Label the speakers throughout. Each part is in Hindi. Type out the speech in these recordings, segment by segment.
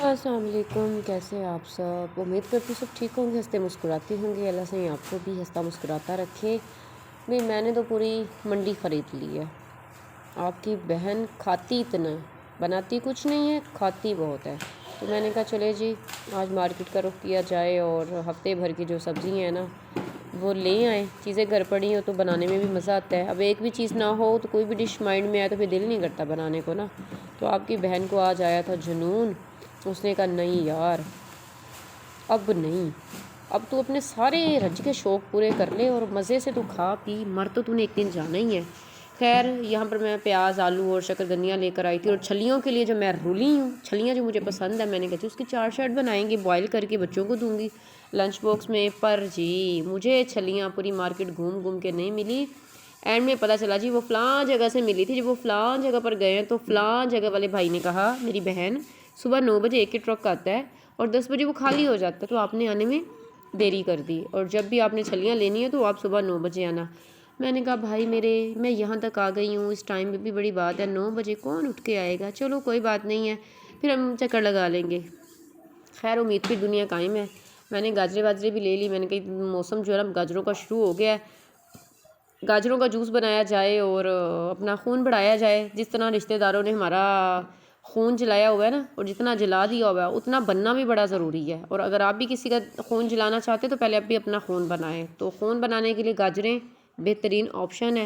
Speaker 1: अस्सलाम वालेकुम। कैसे हैं आप सब? उम्मीद करती हूँ सब ठीक होंगे, हंसते मुस्कुराते होंगे। अल्लाह से आपको भी हंसता मुस्कुराता रखे। भाई मैंने तो पूरी मंडी ख़रीद ली है। आपकी बहन खाती इतना है, बनाती कुछ नहीं है, खाती बहुत है। तो मैंने कहा चले जी आज मार्केट का रुख किया जाए और हफ्ते भर की जो सब्ज़ी हैं ना वो ले आएँ। चीज़ें घर पड़ी हो तो बनाने में भी मज़ा आता है। अब एक भी चीज़ ना हो तो कोई भी डिश माइंड में आए तो फिर दिल नहीं करता बनाने को ना। तो आपकी बहन को आज आया था जुनून। उसने कहा नहीं यार, अब नहीं, अब तू अपने सारे रज के शौक़ पूरे कर ले और मज़े से तू खा पी, मर तो तूने एक दिन जाना ही है। खैर यहाँ पर मैं प्याज आलू और शकरकंदियाँ लेकर आई थी और छलियों के लिए जो मैं रुली हूँ, छलियाँ जो मुझे पसंद है, मैंने कहा थी उसकी चार शर्ट बनाएंगे, बॉयल करके बच्चों को दूंगी लंच बॉक्स में। पर जी मुझे छलियाँ पूरी मार्केट घूम घूम के नहीं मिली। एंड में पता चला जी वो फ़लाँ जगह से मिली थी। जब वो फ़लाँ जगह पर गए तो फ़लाँ जगह वाले भाई ने कहा मेरी बहन सुबह 9 बजे एक ही ट्रक आता है और 10 बजे वो खाली हो जाता है, तो आपने आने में देरी कर दी और जब भी आपने छलियाँ लेनी है तो आप सुबह 9 बजे आना। मैंने कहा भाई मेरे, मैं यहाँ तक आ गई हूँ, इस टाइम पे भी बड़ी बात है, 9 बजे कौन उठ के आएगा, चलो कोई बात नहीं है, फिर हम चक्कर लगा लेंगे। खैर उम्मीद की दुनिया कायम है। मैंने गाजरे वाजरे भी ले ली। मैंने कही मौसम जो है ना गाजरों का शुरू हो गया है, गाजरों का जूस बनाया जाए और अपना खून बढ़ाया जाए। जिस तरह रिश्तेदारों ने हमारा खून जलाया हुआ है ना, और जितना जला दिया हुआ है उतना बनना भी बड़ा ज़रूरी है। और अगर आप भी किसी का खून जलाना चाहते तो पहले आप भी अपना खून बनाएं। तो खून बनाने के लिए गाजरें बेहतरीन ऑप्शन है।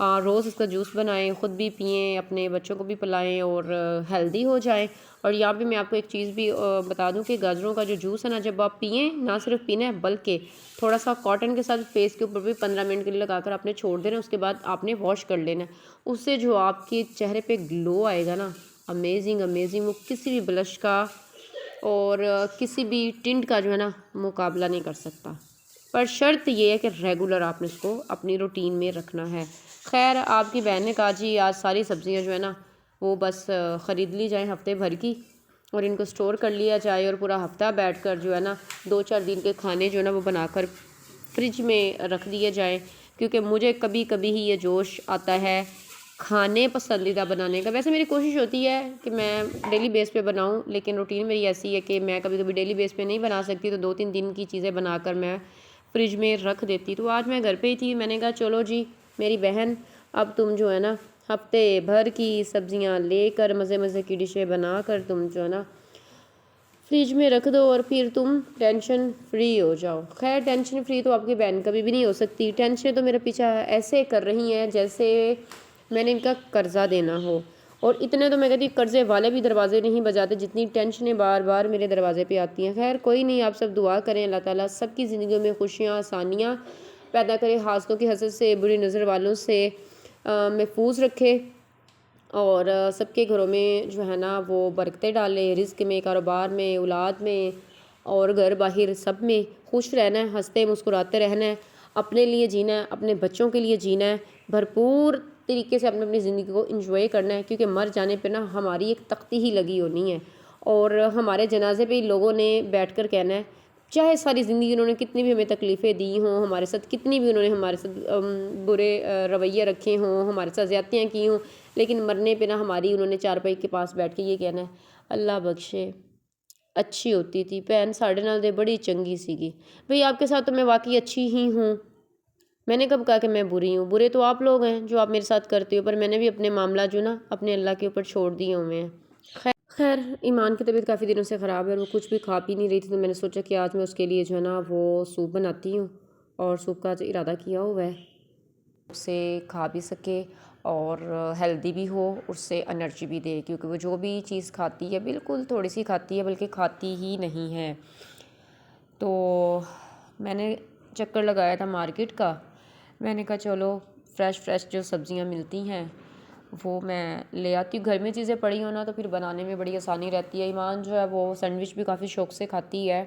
Speaker 1: रोज़ इसका जूस बनाएं, ख़ुद भी पिएं, अपने बच्चों को भी पिलाएं और हेल्दी हो जाएं। और यहाँ पे मैं आपको एक चीज़ भी बता दूं कि गाजरों का जो जूस है ना, जब आप पिएं, ना सिर्फ पीना है बल्कि थोड़ा सा कॉटन के साथ फेस के ऊपर भी 15 मिनट के लिए लगाकर आपने छोड़ देना। उसके बाद आपने वॉश कर लेना। उससे जो आपके चेहरे पे ग्लो आएगा ना, अमेजिंग अमेजिंग, वो किसी भी ब्लश का और किसी भी टिंट का जो है ना मुकाबला नहीं कर सकता। पर शर्त ये है कि रेगुलर आपने इसको अपनी रूटीन में रखना है। खैर आपकी बहन ने कहा जी आज सारी सब्जियां जो है ना वो बस ख़रीद ली जाएं हफ्ते भर की और इनको स्टोर कर लिया जाए और पूरा हफ्ता बैठकर जो है ना 2-4 दिन के खाने जो है ना वो बनाकर फ्रिज में रख दिए जाएं। क्योंकि मुझे कभी कभी ही ये जोश आता है खाने पसंदीदा बनाने का। वैसे मेरी कोशिश होती है कि मैं डेली बेस पे बनाऊं, लेकिन रूटीन मेरी ऐसी है कि मैं कभी कभी डेली बेस पे नहीं बना सकती, तो 2-3 दिन की चीज़ें बनाकर मैं फ्रिज में रख देती। तो आज मैं घर पे ही थी, मैंने कहा चलो जी मेरी बहन अब तुम जो है ना हफ्ते भर की सब्जियां लेकर मज़े मज़े की डिशें बनाकर तुम जो है ना फ्रिज में रख दो और फिर तुम टेंशन फ्री हो जाओ। खैर टेंशन फ्री तो आपकी बहन कभी भी नहीं हो सकती। टेंशन तो मेरा पीछा ऐसे कर रही हैं जैसे मैंने इनका कर्जा देना हो। और इतने तो मैं कहती कर्जे वाले भी दरवाजे नहीं बजाते जितनी टेंशनें बार बार मेरे दरवाजे पे आती हैं। खैर कोई नहीं, आप सब दुआ करें अल्लाह ताला सबकी ज़िंदगी में खुशियाँ आसानियाँ पैदा करे, हासदों की हसद से, बुरी नज़र वालों से महफूज रखे और सबके घरों में जो है ना वो बरकतें डाले, रिज़्क में, कारोबार में, औलाद में और घर बाहर सब में खुश रहना है, हंसते मुस्कुराते रहना है, अपने लिए जीना है, अपने बच्चों के लिए जीना है, भरपूर तरीके से अपने अपनी ज़िंदगी को एंजॉय करना है। क्योंकि मर जाने पे ना हमारी एक तख्ती ही लगी होनी है और हमारे जनाजे पे लोगों ने बैठ कर कहना है, चाहे सारी ज़िंदगी उन्होंने कितनी भी हमें तकलीफ़ें दी हों, हमारे साथ कितनी भी उन्होंने हमारे साथ बुरे रवैये रखे हों, हमारे साथ ज़्यादतियाँ की हों, लेकिन मरने पे ना हमारी उन्होंने चारपाई के पास बैठ के ये कहना है, अल्लाह बख्शे अच्छी होती थी भैन, साढ़े नाल दे बड़ी चंगी सीगी। भाई आपके साथ तो मैं वाकई अच्छी ही हूँ। मैंने कब कहा कि मैं बुरी हूँ? बुरे तो आप लोग हैं जो आप मेरे साथ करते हो, पर मैंने भी अपने मामला जो ना अपने अल्लाह के ऊपर छोड़ दिए हुए हैं। खैर ईमान की तबीयत काफ़ी दिनों से ख़राब है और वो कुछ भी खा पी नहीं रही थी, तो मैंने सोचा कि आज मैं उसके लिए जो है ना वो सूप बनाती हूँ और सूप का जो इरादा किया हुआ है उसे खा भी सके और हेल्दी भी हो, उससे एनर्जी भी दे। क्योंकि वो जो भी चीज़ खाती है बिल्कुल थोड़ी सी खाती है, बल्कि खाती ही नहीं है। तो मैंने चक्कर लगाया था मार्केट का। मैंने कहा चलो फ़्रेश फ़्रेश जो सब्ज़ियाँ मिलती हैं वो मैं ले आती हूँ। घर में चीज़ें पड़ी हो ना तो फिर बनाने में बड़ी आसानी रहती है। ईमान जो है वो सैंडविच भी काफ़ी शौक़ से खाती है,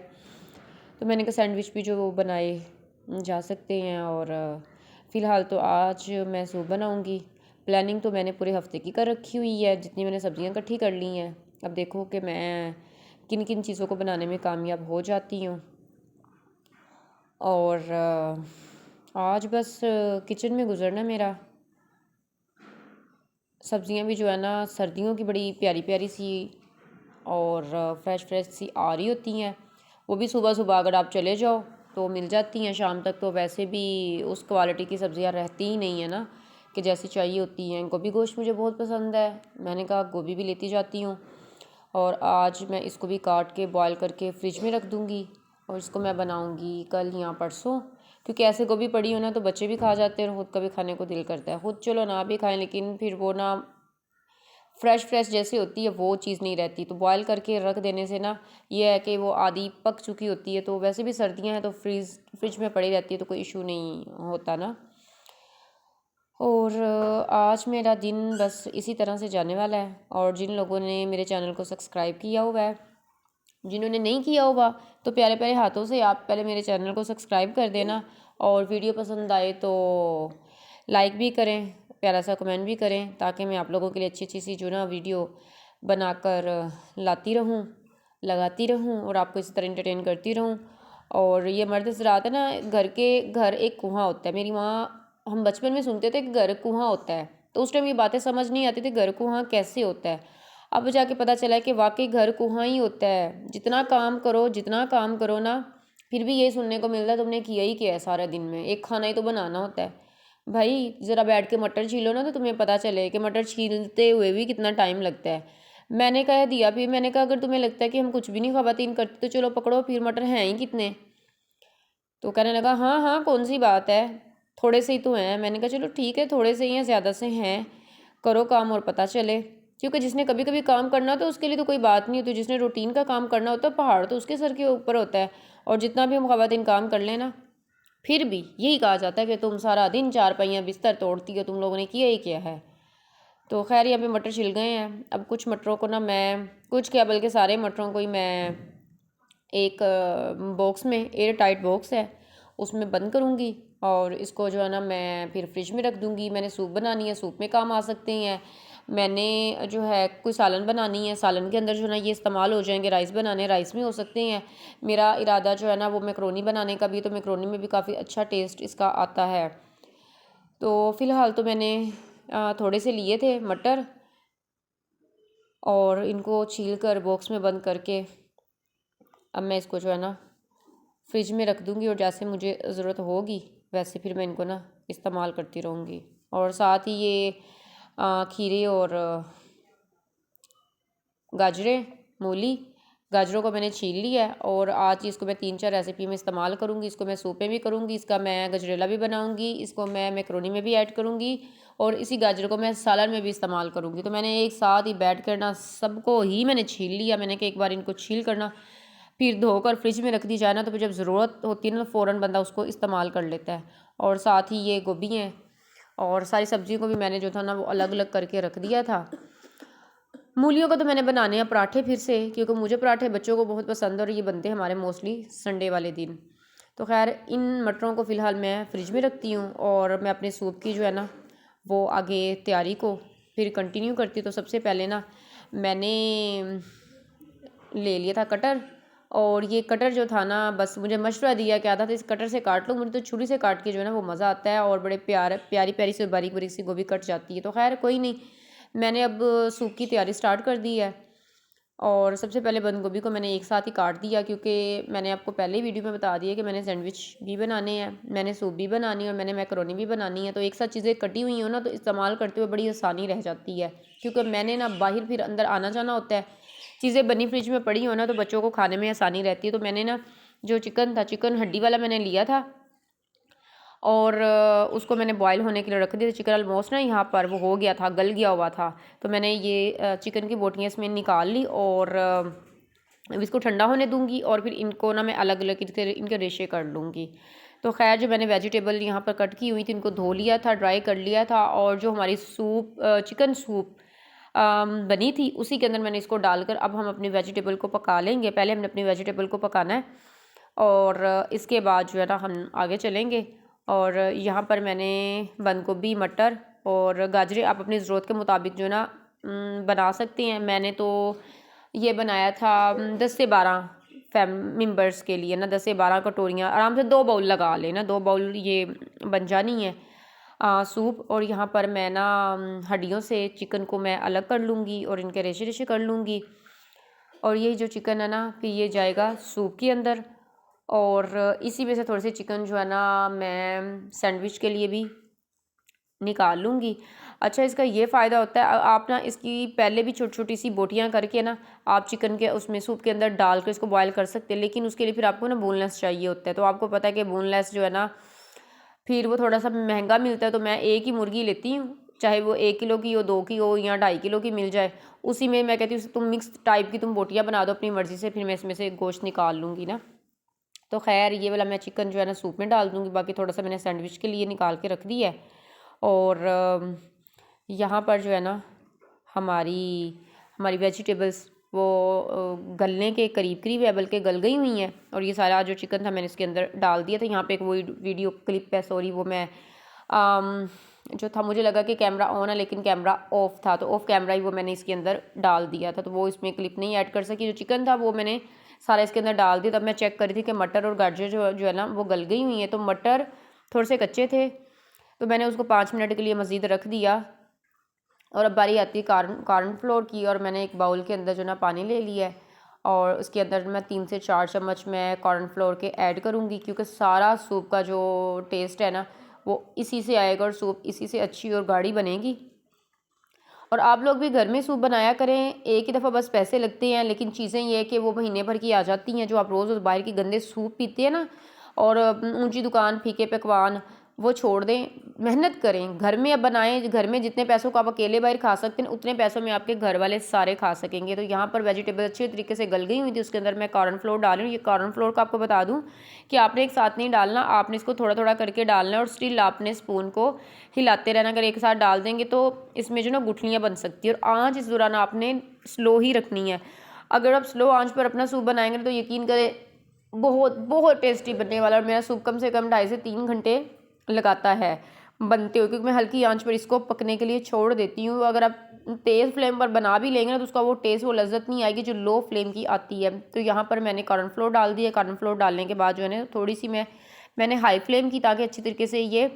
Speaker 1: तो मैंने कहा सैंडविच भी जो वो बनाए जा सकते हैं। और फ़िलहाल तो आज मैं सूप बनाऊँगी। प्लानिंग तो मैंने पूरे हफ्ते की कर रखी हुई है, जितनी मैंने सब्ज़ियाँ इकट्ठी कर ली हैं। अब देखो कि मैं किन किन चीज़ों को बनाने में कामयाब हो जाती हूँ। और आज बस किचन में गुजरना मेरा। सब्ज़ियाँ भी जो है ना सर्दियों की बड़ी प्यारी प्यारी सी और फ्रेश फ्रेश सी आ रही होती हैं। वो भी सुबह सुबह अगर आप चले जाओ तो मिल जाती हैं, शाम तक तो वैसे भी उस क्वालिटी की सब्ज़ियाँ रहती ही नहीं है ना कि जैसी चाहिए होती हैं। गोभी गोश्त मुझे बहुत पसंद है, मैंने कहा गोभी भी लेती जाती हूँ। और आज मैं इसको भी काट के बॉयल करके फ्रिज में रख दूँगी और इसको मैं बनाऊँगी कल या परसों, क्योंकि ऐसे गोभी पड़ी हो ना तो बच्चे भी खा जाते हैं और ख़ुद का भी खाने को दिल करता है। ख़ुद चलो ना भी खाएं, लेकिन फिर वो ना फ्रेश फ्रेश जैसी होती है वो चीज़ नहीं रहती। तो बॉयल करके रख देने से ना ये है कि वो आधी पक चुकी होती है, तो वैसे भी सर्दियाँ हैं तो फ्रिज में पड़ी रहती है तो कोई इशू नहीं होता ना। और आज मेरा दिन बस इसी तरह से जाने वाला है। और जिन लोगों ने मेरे चैनल को सब्सक्राइब किया हुआ है, जिन्होंने नहीं किया होगा तो प्यारे प्यारे हाथों से आप पहले मेरे चैनल को सब्सक्राइब कर देना, और वीडियो पसंद आए तो लाइक भी करें, प्यारा सा कमेंट भी करें, ताकि मैं आप लोगों के लिए अच्छी अच्छी सी जो ना वीडियो बनाकर लाती रहूं, लगाती रहूं और आपको इसी तरह इंटरटेन करती रहूं। और ये मर्द हज़रात है ना, घर एक कुआं होता है। मेरी माँ, हम बचपन में सुनते थे कि घर कुआं होता है, तो उस टाइम ये बातें समझ नहीं आती थी घर कुआं कैसे होता है। अब जाके पता चला है कि वाकई घर कुआं ही होता है। जितना काम करो ना, फिर भी यही सुनने को मिलता है तुमने किया ही क्या है सारा दिन में, एक खाना ही तो बनाना होता है। भाई ज़रा बैठ के मटर छीलो ना तो तुम्हें पता चले कि मटर छीलते हुए भी कितना टाइम लगता है। मैंने कह दिया, फिर मैंने कहा अगर तुम्हें लगता है कि हम कुछ भी नहीं ख़वातीन करते तो चलो पकड़ो, फिर मटर हैं ही कितने। तो कहने लगा हाँ हाँ कौन सी बात है, थोड़े से ही तो हैं। मैंने कहा चलो ठीक है, थोड़े से ही हैं ज़्यादा से हैं, करो काम और पता चले। क्योंकि जिसने कभी कभी काम करना तो उसके लिए तो कोई बात नहीं होती, जिसने रूटीन का काम करना होता है पहाड़ तो उसके सर के ऊपर होता है। और जितना भी हम ख़वातीन काम कर लें ना, फिर भी यही कहा जाता है कि तुम सारा दिन चारपाइयाँ बिस्तर तोड़ती हो, तुम लोगों ने किया ही क्या है। तो खैर यहाँ पे मटर छिल गए हैं। अब कुछ मटरों को ना मैं, कुछ क्या बल्कि सारे मटरों को ही मैं एक बॉक्स में, एयर टाइट बॉक्स है उसमें बंद करूँगी, और इसको जो है ना मैं फिर फ्रिज में रख दूँगी। मैंने सूप बनानी है, सूप में काम आ सकते हैं। मैंने जो है कोई सालन बनानी है, सालन के अंदर जो है ना ये इस्तेमाल हो जाएंगे। राइस बनाने, राइस में हो सकते हैं। मेरा इरादा जो है ना वो मैक्रोनी बनाने का भी, तो मैक्रोनी में भी काफ़ी अच्छा टेस्ट इसका आता है। तो फ़िलहाल तो मैंने थोड़े से लिए थे मटर, और इनको छील कर बॉक्स में बंद करके अब मैं इसको जो है ना फ्रिज में रख दूँगी, और जैसे मुझे ज़रूरत होगी वैसे फिर मैं इनको ना इस्तेमाल करती रहूँगी। और साथ ही ये खीरे और गाजरें, मूली, गाजरों को मैंने छील लिया है, और आज इसको मैं 3-4 रेसिपी में इस्तेमाल करूँगी। इसको मैं सूप में भी करूँगी, इसका मैं गजरेला भी बनाऊँगी, इसको मैं मैक्रोनी में भी ऐड करूँगी, और इसी गाजर को मैं सालन में भी इस्तेमाल करूँगी। तो मैंने एक साथ ही बैठ कर ना सबको ही मैंने छील लिया। मैंने कहा एक बार इनको छील करना फिर धोकर फ्रिज में रख दी जाए ना, तो फिर जब ज़रूरत होती है ना फ़ौरन बंदा उसको इस्तेमाल कर लेता है। और साथ ही ये गोभी हैं, और सारी सब्ज़ियों को भी मैंने जो था ना वो अलग अलग करके रख दिया था। मूलियों का तो मैंने बनाने हैं पराठे फिर से, क्योंकि मुझे पराठे बच्चों को बहुत पसंद है और ये बनते हैं हमारे मोस्टली संडे वाले दिन। तो खैर इन मटरों को फ़िलहाल मैं फ्रिज में रखती हूँ, और मैं अपने सूप की जो है ना वो आगे तैयारी को फिर कंटिन्यू करती हूँ। तो सबसे पहले ना मैंने ले लिया था कटर, और ये कटर जो था ना बस मुझे मशवरा दिया क्या था तो इस कटर से काट लो। मुझे तो छुरी से काट के जो है ना वो मज़ा आता है, और बड़े प्यारी प्यारी से बारीक बारीक सी गोभी कट जाती है। तो खैर कोई नहीं, मैंने अब सूप की तैयारी स्टार्ट कर दी है। और सबसे पहले बंद गोभी को मैंने एक साथ ही काट दिया, क्योंकि मैंने आपको पहले ही वीडियो में बता दिया कि मैंने सैंडविच भी बनाने हैं, मैंने सूप भी बनानी है, और मैंने मैकरोनी भी बनानी है। तो एक साथ चीज़ें कटी हुई हो ना तो इस्तेमाल करते हुए बड़ी आसानी रह जाती है, क्योंकि मैंने ना बाहर फिर अंदर आना जाना होता है। चीज़ें बनी फ्रिज में पड़ी हो ना तो बच्चों को खाने में आसानी रहती है। तो मैंने ना जो चिकन था, चिकन हड्डी वाला मैंने लिया था, और उसको मैंने बॉयल होने के लिए रख दिया। चिकन ऑलमोस्ट ना यहाँ पर वो हो गया था, गल गया हुआ था। तो मैंने ये चिकन की बोटियाँ इसमें निकाल ली, और अब इसको ठंडा होने दूँगी, और फिर इनको ना मैं अलग अलग इनके रेशे कर लूँगी। तो खैर जो मैंने वेजिटेबल यहाँ पर कट की हुई थी इनको धो लिया था, ड्राई कर लिया था, और जो हमारी सूप चिकन सूप बनी थी उसी के अंदर मैंने इसको डालकर अब हम अपनी वेजिटेबल को पका लेंगे। पहले हमने अपनी वेजिटेबल को पकाना है, और इसके बाद जो है ना हम आगे चलेंगे। और यहाँ पर मैंने बंद गोभी, मटर और गाजरें आप अपनी ज़रूरत के मुताबिक जो है ना बना सकते हैं। मैंने तो ये बनाया था 10 से 12 मेंबर्स के लिए ना, 10 से 12 कटोरियाँ आराम से 2 बाउल लगा लेना, 2 बाउल ये बन जानी है सूप। और यहाँ पर मैं ना हड्डियों से चिकन को मैं अलग कर लूँगी और इनके रेशे रेशे कर लूँगी। और यही जो चिकन है ना फिर ये जाएगा सूप के अंदर। और इसी में से थोड़े से चिकन जो है ना मैं सैंडविच के लिए भी निकाल लूँगी। अच्छा, इसका ये फ़ायदा होता है आप ना इसकी पहले भी छोटी छोटी सी बोटियाँ करके ना आप चिकन के उसमें सूप के अंदर डाल कर इसको बॉयल कर सकते हैं, लेकिन उसके लिए फिर आपको ना बोनलेस चाहिए होता है। तो आपको पता है कि बोनलेस जो है ना फिर वो थोड़ा सा महंगा मिलता है, तो मैं एक ही मुर्गी लेती हूँ, चाहे वो 1 किलो की हो, 2 की हो या 2.5 किलो की मिल जाए। उसी में मैं कहती हूँ तुम मिक्स टाइप की तुम बोटियाँ बना दो अपनी मर्ज़ी से, फिर मैं इसमें से गोश्त निकाल लूँगी ना। तो खैर ये वाला मैं चिकन जो है ना सूप में डाल दूँगी, बाकी थोड़ा सा मैंने सैंडविच के लिए निकाल के रख दिया है। और यहाँ पर जो है ना हमारी हमारी वेजिटेबल्स वो गलने के करीब करीब है, बल्कि गल गई हुई हैं। और ये सारा जो चिकन था मैंने इसके अंदर डाल दिया था। यहाँ पे एक वो वीडियो क्लिप है, सॉरी, वो मैं जो था मुझे लगा कि कैमरा ऑन है लेकिन कैमरा ऑफ था, तो ऑफ कैमरा ही वो मैंने इसके अंदर डाल दिया था, तो वो इसमें क्लिप नहीं ऐड कर सकी। जो चिकन था वो मैंने सारा इसके अंदर डाल दिया। तब मैं चेक कर रही थी कि मटर और गाजर जो है ना वो गल गई हुई है। तो मटर थोड़े से कच्चे थे, तो मैंने उसको 5 मिनट के लिए मज़ीद रख दिया। और अब बारी आती है कॉर्न फ्लोर की, और मैंने एक बाउल के अंदर जो ना पानी ले लिया है और उसके अंदर मैं 3 से 4 चम्मच मैं कॉर्न फ्लोर के ऐड करूँगी, क्योंकि सारा सूप का जो टेस्ट है ना वो इसी से आएगा और सूप इसी से अच्छी और गाढ़ी बनेगी। और आप लोग भी घर में सूप बनाया करें, एक ही दफ़ा बस पैसे लगते हैं, लेकिन चीज़ें ये है कि वो महीने भर की आ जाती हैं। जो आप रोज़ बाहर की गंदे सूप पीते हैं ना, और ऊंची दुकान फीके पकवान, वो छोड़ दें, मेहनत करें, घर में अब बनाएं। घर में जितने पैसों को आप अकेले बाहर खा सकते हैं उतने पैसों में आपके घर वाले सारे खा सकेंगे। तो यहाँ पर वेजिटेबल अच्छे तरीके से गल गई हुई थी, उसके अंदर मैं कॉर्न फ्लोर डाल रही हूँ। ये कॉर्न फ्लोर का आपको बता दूँ कि आपने एक साथ नहीं डालना, आपने इसको थोड़ा थोड़ा करके डालना है और स्टिल आपने स्पून को हिलाते रहना। अगर एक साथ डाल देंगे तो इसमें जो ना गुठलियाँ बन सकती है। और आँच इस दौरान आपने स्लो ही रखनी है। अगर आप स्लो आँच पर अपना सूप बनाएंगे तो यकीन करें बहुत बहुत टेस्टी बनने वाला। और मेरा सूप कम से कम 2.5 से 3 घंटे लगाता है बनते हो, क्योंकि मैं हल्की आंच पर इसको पकने के लिए छोड़ देती हूँ। अगर आप तेज़ फ्लेम पर बना भी लेंगे ना तो उसका वो टेस्ट, वो लज्जत नहीं आएगी जो लो फ्लेम की आती है। तो यहाँ पर मैंने कॉर्न फ्लोर डाल दिया। कॉर्न फ्लोर डालने के बाद जो है ना थोड़ी सी मैंने हाई फ्लेम की, ताकि अच्छी तरीके से ये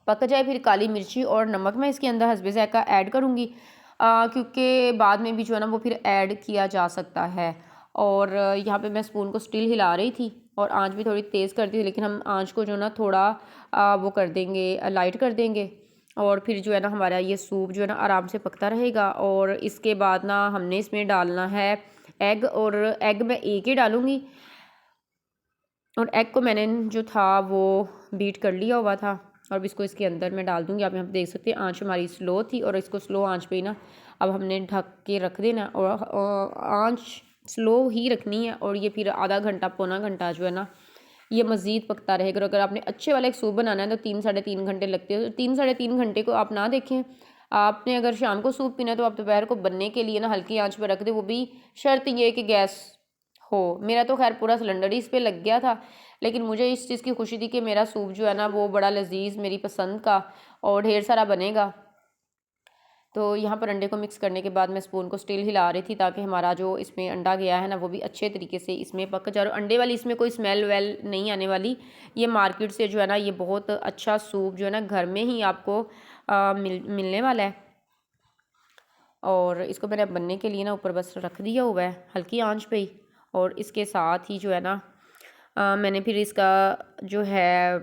Speaker 1: पक जाए। फिर काली मिर्ची और नमक मैं इसके अंदर हस्बे ज़ायक़ा ऐड करूँगी, क्योंकि बाद में भी जो है ना वो फिर ऐड किया जा सकता है। और यहाँ पे मैं स्पून को स्टिल हिला रही थी और आंच भी थोड़ी तेज़ कर दी थी, लेकिन हम आंच को जो ना थोड़ा वो कर देंगे, लाइट कर देंगे। और फिर जो है ना हमारा ये सूप जो है ना आराम से पकता रहेगा। और इसके बाद ना हमने इसमें डालना है एग, और एग मैं एक ही डालूँगी। और एग को मैंने जो था वो बीट कर लिया हुआ था, और अब इसको इसके अंदर मैं डाल दूँगी। आप यहाँ पे देख सकते हैं आंच हमारी स्लो थी, और इसको स्लो आंच पे ही ना अब हमने ढक के रख देना, और आंच स्लो ही रखनी है। और ये फिर आधा घंटा पौना घंटा जो है ना ये मज़ीद पकता रहेगा। और अगर आपने अच्छे वाला एक सूप बनाना है तो 3 साढ़े 3 घंटे लगते हैं। तो 3 साढ़े 3 घंटे को आप ना देखें। आपने अगर शाम को सूप पीना है तो आप दोपहर को बनने के लिए ना हल्की आंच पर रख दें। वो भी शर्त ये है कि गैस हो। मेरा तो खैर पूरा सिलेंडर ही इस पर लग गया था, लेकिन मुझे इस चीज़ की खुशी थी कि मेरा सूप जो है ना वो बड़ा लजीज, मेरी पसंद का और ढेर सारा बनेगा। तो यहाँ पर अंडे को मिक्स करने के बाद मैं स्पून को स्टिल हिला रही थी, ताकि हमारा जो इसमें अंडा गया है ना वो भी अच्छे तरीके से इसमें पक जाए। और अंडे वाली इसमें कोई स्मेल वेल नहीं आने वाली। ये मार्केट से जो है ना ये बहुत अच्छा सूप जो है ना घर में ही आपको मिलने वाला है। और इसको मैंने बनने के लिए ना ऊपर बस रख दिया हुआ है हल्की आंच पे ही। और इसके साथ ही जो है ना मैंने फिर इसका जो है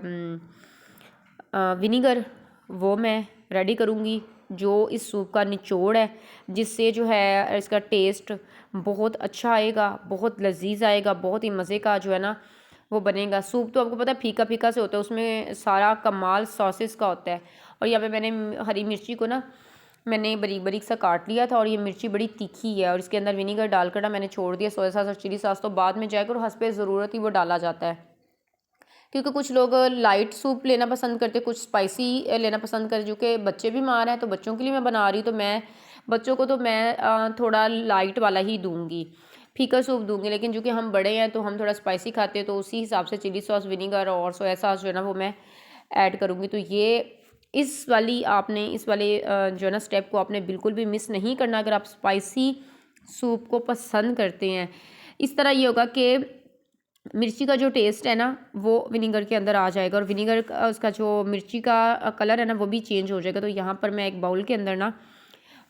Speaker 1: विनीगर वो मैं रेडी करूँगी, जो इस सूप का निचोड़ है, जिससे जो है इसका टेस्ट बहुत अच्छा आएगा, बहुत लजीज आएगा, बहुत ही मज़े का जो है ना वो बनेगा। सूप तो आपको पता है फीका फीका से होता है, उसमें सारा कमाल सॉसेस का होता है। और यहाँ पे मैंने हरी मिर्ची को ना मैंने बारीक बारीक सा काट लिया था, और ये मिर्ची बड़ी तीखी है। और इसके अंदर विनीगर डालकर ना मैंने छोड़ दिया। सोया सॉस और चिली सॉस तो बाद में जाएगा, और हस्बे ज़रूरत ही वो डाला जाता है, क्योंकि कुछ लोग लाइट सूप लेना पसंद करते, कुछ स्पाइसी लेना पसंद करते। जो कि बच्चे बीमार हैं तो बच्चों के लिए मैं बना रही, तो मैं बच्चों को तो मैं थोड़ा लाइट वाला ही दूंगी, फीका सूप दूंगी। लेकिन जो कि हम बड़े हैं तो हम थोड़ा स्पाइसी खाते हैं, तो उसी हिसाब से चिली सॉस, विनीगर और सोया सॉस जो है ना वो मैं ऐड करूँगी। तो ये इस वाले जो है ना स्टेप को आपने बिल्कुल भी मिस नहीं करना अगर आप स्पाइसी सूप को पसंद करते हैं। इस तरह ये होगा कि मिर्ची का जो टेस्ट है ना वो विनीगर के अंदर आ जाएगा, और विनीगर का उसका जो मिर्ची का कलर है ना वो भी चेंज हो जाएगा। तो यहाँ पर मैं एक बाउल के अंदर ना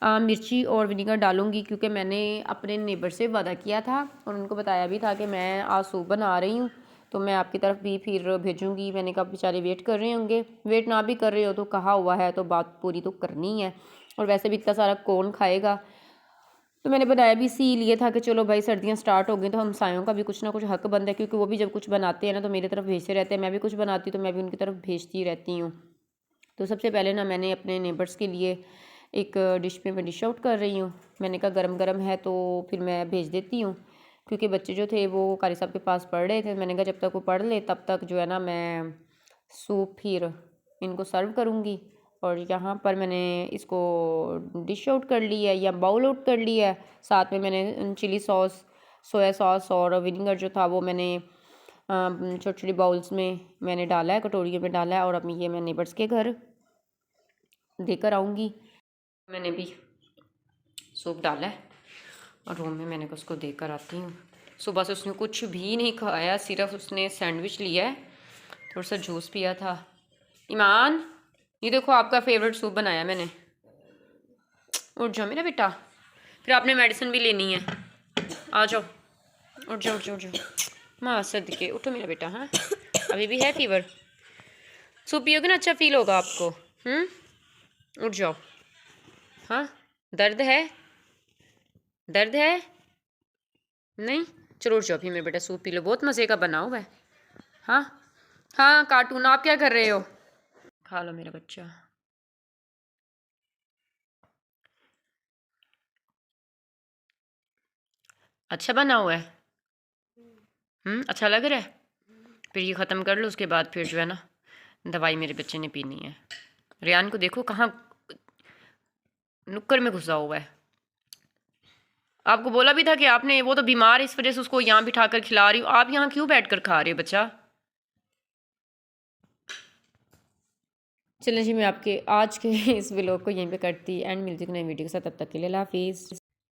Speaker 1: मिर्ची और विनीगर डालूँगी, क्योंकि मैंने अपने नेबर से वादा किया था और उनको बताया भी था कि मैं आज सूप बना रही हूँ, तो मैं आपकी तरफ भी फिर भेजूँगी। मैंने कहा बेचारे वेट कर रहे होंगे, वेट ना भी कर रहे हो तो कहा हुआ है तो बात पूरी तो करनी है, और वैसे भी इतना सारा कौन खाएगा। तो मैंने बनाया भी इसीलिए था कि चलो भाई सर्दियाँ स्टार्ट हो गई तो हमसायों का भी कुछ ना कुछ हक बनता है, क्योंकि वो भी जब कुछ बनाते हैं ना तो मेरी तरफ भेजते रहते हैं, मैं भी कुछ बनाती हूँ तो मैं भी उनकी तरफ भेजती रहती हूँ। तो सबसे पहले ना मैंने अपने नेबर्स के लिए एक डिश पे मैं डिश आउट कर रही हूँ। मैंने कहा गरम गरम है तो फिर मैं भेज देती हूँ, क्योंकि बच्चे जो थे वो कारी साहब के पास पढ़ रहे थे। मैंने कहा जब तक वो पढ़ ले तब तक जो है ना मैं सूप फिर इनको सर्व करूँगी। और यहाँ पर मैंने इसको डिश आउट कर लिया है या बाउल आउट कर लिया है। साथ में मैंने चिली सॉस, सोया सॉस और विनीगर जो था वो मैंने छोटे छोटे बाउल्स में मैंने डाला है, कटोरियों में डाला है, और अब ये मैं नेबर्स के घर देकर आऊँगी। मैंने भी सूप डाला है और रूम में मैंने उसको देकर आती हूँ। सुबह से उसने कुछ भी नहीं खाया, सिर्फ उसने सैंडविच लिया है, थोड़ा सा जूस पिया था। ईमान, ये देखो आपका फेवरेट सूप बनाया मैंने। उठ जाओ मेरा बेटा, फिर आपने मेडिसिन भी लेनी है। आ जाओ, उठ जाओ उठ जाओ उठ जाओ। माँ सदके उठो मेरा बेटा। हाँ अभी भी है फीवर? सूप पियोगे ना अच्छा फील होगा आपको। उठ जाओ। हाँ दर्द है? दर्द है? नहीं, चलो उठ जाओ। फिर मेरे बेटा सूप पी लो, बहुत मज़े का बना हुआ है। हाँ हाँ कार्टून, आप क्या कर रहे हो? खा लो मेरा बच्चा। अच्छा बना हुआ है? अच्छा लग रहा है? फिर ये ख़त्म कर लो, उसके बाद फिर जो है ना दवाई मेरे बच्चे ने पीनी है। रेयान को देखो कहाँ नुक्कड़ में घुसा हुआ है। आपको बोला भी था कि आपने, वो तो बीमार है इस वजह से उसको यहाँ बिठा कर खिला रही हो, आप यहाँ क्यों बैठ कर खा रहे हो बच्चा? चलें जी, मैं आपके आज के इस व्लॉग को यहीं पे करती एंड मिलती हूँ नई वीडियो के साथ। तब तक के लिए अल्लाह हाफिज़।